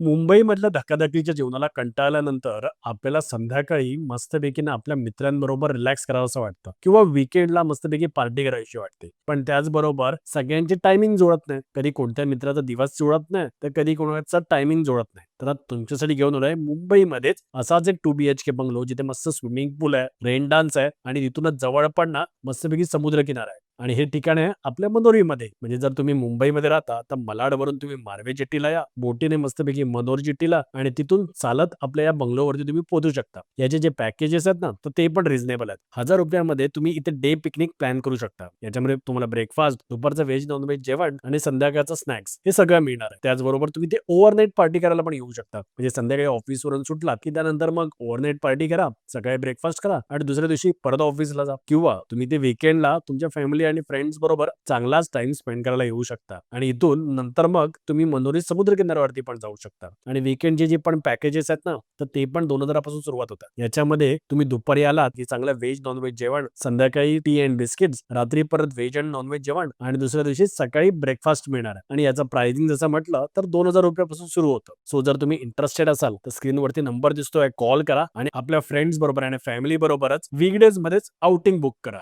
मुंबईमधल्या धकाधकीच्या जीवनाला कंटाळल्यानंतर आपल्याला संध्याकाळी मस्तपैकी ना आपल्या मित्रांबरोबर रिलॅक्स करावंसं वाटतं किंवा वीकेंडला मस्तपैकी पार्टी करायची वाटते. पण त्याचबरोबर सगळ्यांची टायमिंग जुळत नाही. कधी कोणत्या मित्राचा दिवस जुळत नाही, तर कधी कोणाचा टायमिंग जुळत नाही. तर आता तुमच्यासाठी घेऊन आलोय मुंबईमध्येच असाच एक 2 BHK बंगलो, जिथे मस्त स्विमिंग पूल आहे, रेन डान्स आहे आणि तिथूनच जवळ पण ना मस्तपैकी समुद्रकिनारा आहे. आणि हे ठिकाण आहे आपल्या मनोरीमध्ये. म्हणजे जर तुम्ही मुंबईमध्ये राहता, तर मालाडवरून तुम्ही मार्वे जेटीला या, बोटीने मस्तपैकी मनोर जेटीला आणि तिथून चालत आपल्या या बंगलोवरती तुम्ही पोहोचू शकता. याचे जे पॅकेजेस आहेत ना, तर ते पण रिझनेबल आहेत. ₹1000 तुम्ही इथे डे पिकनिक प्लॅन करू शकता. याच्यामध्ये तुम्हाला ब्रेकफास्ट, दुपारचं व्हेज, नॉन-व्हेज जेवण आणि संध्याकाळचं स्नॅक्स हे सगळं मिळणार आहे. त्याचबरोबर तुम्ही ते ओव्हरनाईट पार्टी करायला पण येऊ शकता. म्हणजे संध्याकाळी ऑफिसवरून सुटलात, की त्यानंतर मग ओव्हरनाईट पार्टी करा, सकाळी ब्रेकफास्ट करा आणि दुसऱ्या दिवशी परत ऑफिसला जा. किंवा तुम्ही ते वीकेंडला तुमच्या फॅमिली आणि फ्रेंड्स बरोबर चांगलाच टाइम स्पेंड करायला येऊ शकता. आणि इथून नंतर मग तुम्ही मनोरी समुद्र किनाऱ्यावरती पण जाऊ शकता. आणि वीकेंडचे जे पण पॅकेजेस आहेत ना, तर ते पण 2000 पासून सुरुवात होतात. याच्यामध्ये तुम्ही दुपारी आलात, की चांगलं व्हेज, नॉन-व्हेज जेवण, संध्याकाळी टी अँड बिस्किट्स, रात्री परत व्हेज आणि नॉन-व्हेज जेवण आणि दुसऱ्या दिवशी सकाळी ब्रेकफास्ट मिळणार आहे. आणि याचं प्राइसिंग जसं म्हटलं तर ₹2000 पासून सुरू होतं. सो जर तुम्ही इंटरेस्टेड असाल, तर स्क्रीनवरती नंबर दिसतोय, कॉल करा आणि आपल्या फ्रेंड्स बरोबर आणि फॅमिली बरोबरच वीकडेज मध्येच आउटिंग बुक करा.